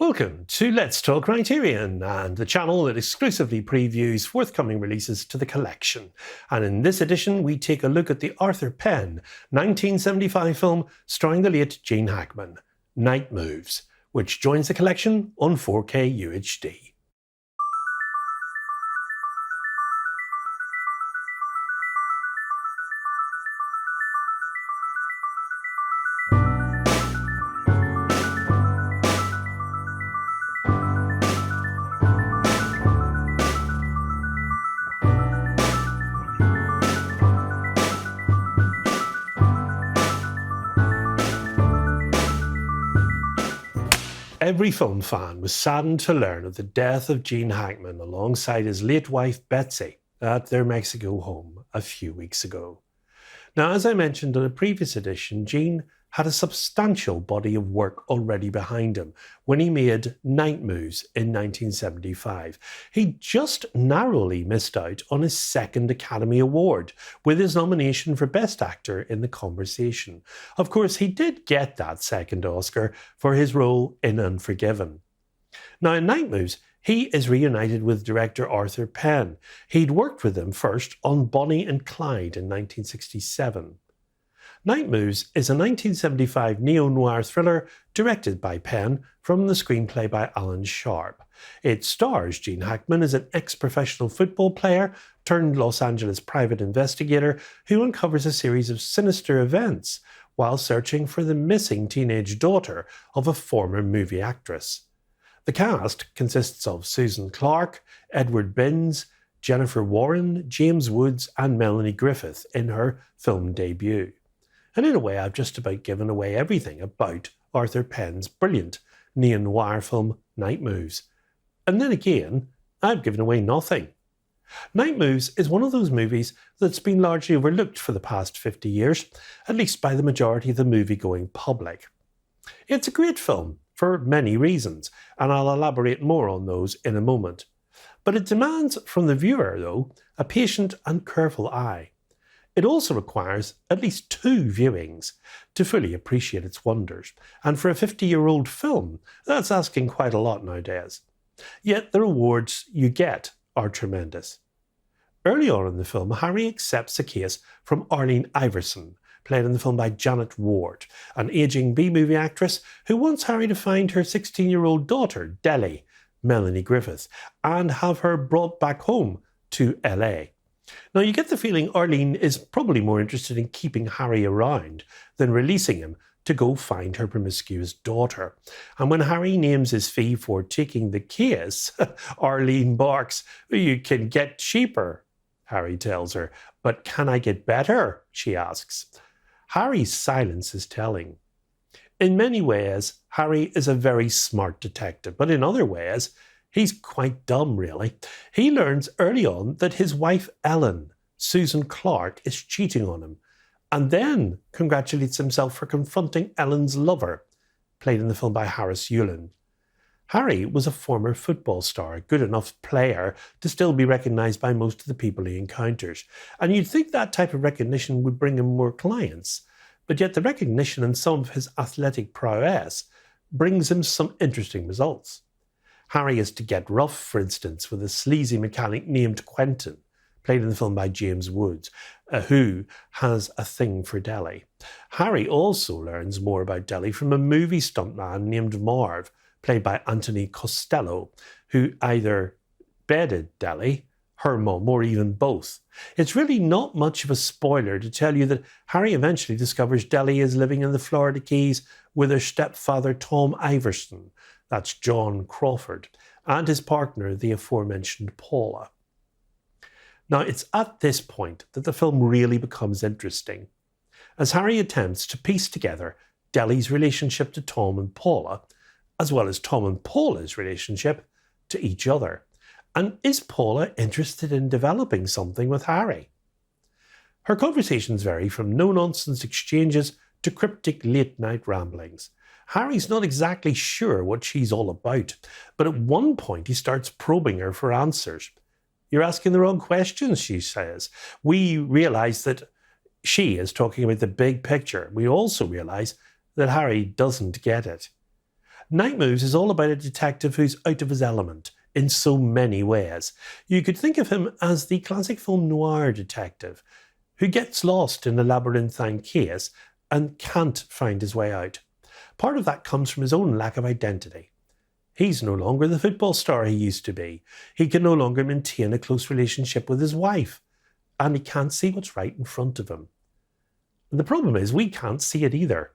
Welcome to Let's Talk Criterion, and the channel that exclusively previews forthcoming releases to the collection. And in this edition, we take a look at the Arthur Penn 1975 film starring the late Gene Hackman, Night Moves, which joins the collection on 4K UHD. Every film fan was saddened to learn of the death of Gene Hackman alongside his late wife Betsy at their Mexico home a few weeks ago. Now, as I mentioned in a previous edition, Gene had a substantial body of work already behind him when he made Night Moves in 1975. He just narrowly missed out on his second Academy Award with his nomination for Best Actor in The Conversation. Of course, he did get that second Oscar for his role in Unforgiven. Now, in Night Moves, he is reunited with director Arthur Penn. He'd worked with him first on Bonnie and Clyde in 1967. Night Moves is a 1975 neo-noir thriller directed by Penn from the screenplay by Alan Sharp. It stars Gene Hackman as an ex-professional football player turned Los Angeles private investigator who uncovers a series of sinister events while searching for the missing teenage daughter of a former movie actress. The cast consists of Susan Clark, Edward Binns, Jennifer Warren, James Woods and Melanie Griffith in her film debut. And in a way, I've just about given away everything about Arthur Penn's brilliant neo-noir film Night Moves. And then again, I've given away nothing. Night Moves is one of those movies that's been largely overlooked for the past 50 years, at least by the majority of the movie-going public. It's a great film for many reasons, and I'll elaborate more on those in a moment. But it demands from the viewer, though, a patient and careful eye. It also requires at least 2 viewings to fully appreciate its wonders, and for a 50-year-old film, that's asking quite a lot nowadays. Yet the rewards you get are tremendous. Early on in the film, Harry accepts a case from Arlene Iverson, played in the film by Janet Ward, an ageing B-movie actress who wants Harry to find her 16-year-old daughter, Deli, Melanie Griffith, and have her brought back home to LA. Now, you get the feeling Arlene is probably more interested in keeping Harry around than releasing him to go find her promiscuous daughter. And when Harry names his fee for taking the case, Arlene barks, "You can get cheaper," Harry tells her. "But can I get better?" she asks. Harry's silence is telling. In many ways, Harry is a very smart detective, but in other ways, he's quite dumb, really. He learns early on that his wife Ellen, Susan Clark, is cheating on him, and then congratulates himself for confronting Ellen's lover, played in the film by Harris Yulin. Harry was a former football star, a good enough player to still be recognised by most of the people he encounters, and you'd think that type of recognition would bring him more clients, but yet the recognition and some of his athletic prowess brings him some interesting results. Harry is to get rough, for instance, with a sleazy mechanic named Quentin, played in the film by James Woods, who has a thing for Deli. Harry also learns more about Deli from a movie stuntman named Marv, played by Anthony Costello, who either bedded Deli, her mum, or even both. It's really not much of a spoiler to tell you that Harry eventually discovers Deli is living in the Florida Keys with her stepfather Tom Iverson, that's John Crawford, and his partner, the aforementioned Paula. Now, it's at this point that the film really becomes interesting, as Harry attempts to piece together Deli's relationship to Tom and Paula, as well as Tom and Paula's relationship to each other. And is Paula interested in developing something with Harry? Her conversations vary from no-nonsense exchanges to cryptic late-night ramblings. Harry's not exactly sure what she's all about, but at one point he starts probing her for answers. "You're asking the wrong questions," she says. We realise that she is talking about the big picture. We also realise that Harry doesn't get it. Night Moves is all about a detective who's out of his element in so many ways. You could think of him as the classic film noir detective who gets lost in a labyrinthine case and can't find his way out. Part of that comes from his own lack of identity. He's no longer the football star he used to be. He can no longer maintain a close relationship with his wife, and he can't see what's right in front of him. And the problem is we can't see it either.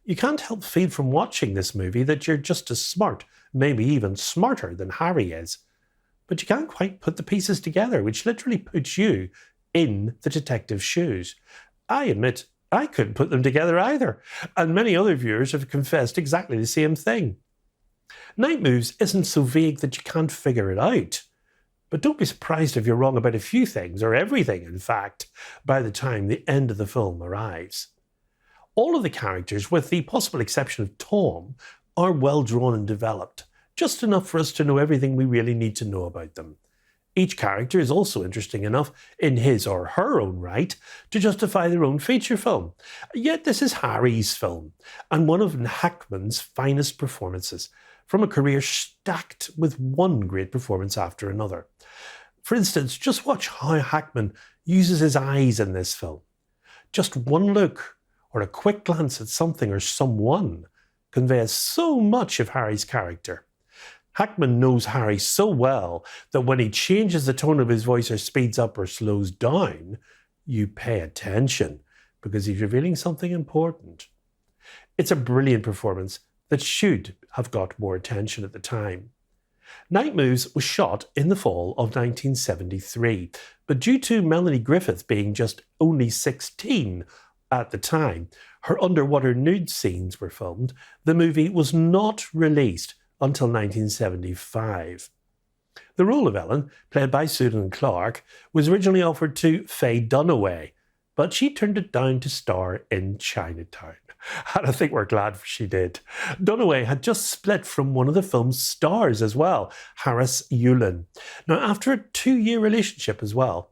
You can't help feel from watching this movie that you're just as smart, maybe even smarter than Harry is. But you can't quite put the pieces together, which literally puts you in the detective's shoes. I admit I couldn't put them together either, and many other viewers have confessed exactly the same thing. Night Moves isn't so vague that you can't figure it out. But don't be surprised if you're wrong about a few things, or everything in fact, by the time the end of the film arrives. All of the characters, with the possible exception of Tom, are well drawn and developed, just enough for us to know everything we really need to know about them. Each character is also interesting enough in his or her own right to justify their own feature film. Yet this is Harry's film, and one of Hackman's finest performances, from a career stacked with one great performance after another. For instance, just watch how Hackman uses his eyes in this film. Just one look or a quick glance at something or someone conveys so much of Harry's character. Hackman knows Harry so well that when he changes the tone of his voice or speeds up or slows down, you pay attention because he's revealing something important. It's a brilliant performance that should have got more attention at the time. Night Moves was shot in the fall of 1973, but due to Melanie Griffith being just only 16 at the time, her underwater nude scenes were filmed. The movie was not released until 1975. The role of Ellen, played by Susan Clark, was originally offered to Faye Dunaway, but she turned it down to star in Chinatown. And I think we're glad she did. Dunaway had just split from one of the film's stars as well, Harris Yulin. Now, after a 2-year relationship as well.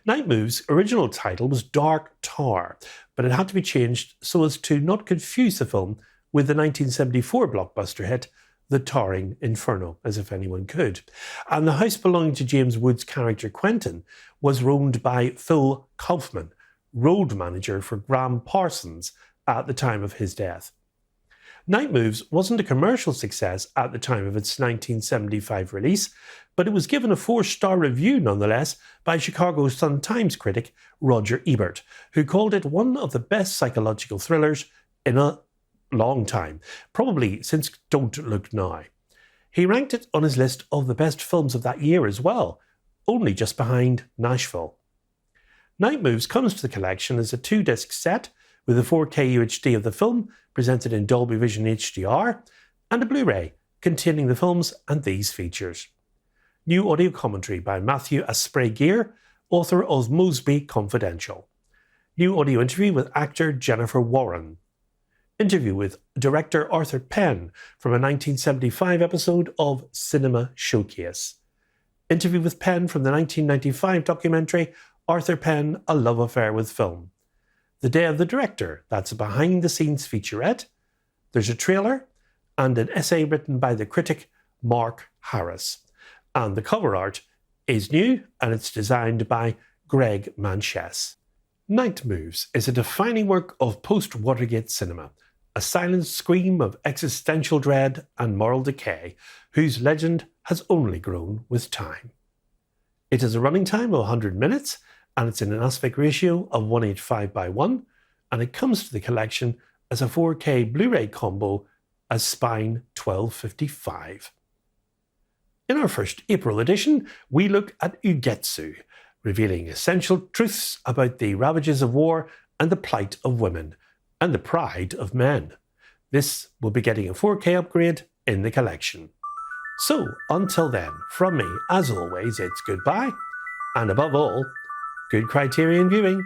Night Moves' original title was Dark Tower, but it had to be changed so as to not confuse the film with the 1974 blockbuster hit The Towering Inferno, as if anyone could. And the house belonging to James Wood's character Quentin was owned by Phil Kaufman, road manager for Graham Parsons at the time of his death. Night Moves wasn't a commercial success at the time of its 1975 release, but it was given a 4-star review nonetheless by Chicago Sun-Times critic Roger Ebert, who called it one of the best psychological thrillers in a long time, probably since Don't Look Now. He ranked it on his list of the best films of that year as well, only just behind Nashville. Night Moves comes to the collection as a 2-disc set with a 4K UHD of the film presented in Dolby Vision HDR and a Blu-ray containing the films and these features. New audio commentary by Matthew Asprey-Gear, author of Mosby Confidential. New audio interview with actor Jennifer Warren. Interview with director Arthur Penn from a 1975 episode of Cinema Showcase. Interview with Penn from the 1995 documentary Arthur Penn, A Love Affair with Film. The Day of the Director, that's a behind-the-scenes featurette. There's a trailer and an essay written by the critic Mark Harris. And the cover art is new and it's designed by Greg Manchess. Night Moves is a defining work of post-Watergate cinema, a silent scream of existential dread and moral decay whose legend has only grown with time. It has a running time of 100 minutes and it's in an aspect ratio of 185:1, and it comes to the collection as a 4K Blu-ray combo as Spine 1255. In our first April edition, we look at Ugetsu, revealing essential truths about the ravages of war and the plight of women, and the pride of men. This will be getting a 4K upgrade in the collection. So, until then, from me, as always, it's goodbye, and above all, good Criterion viewing.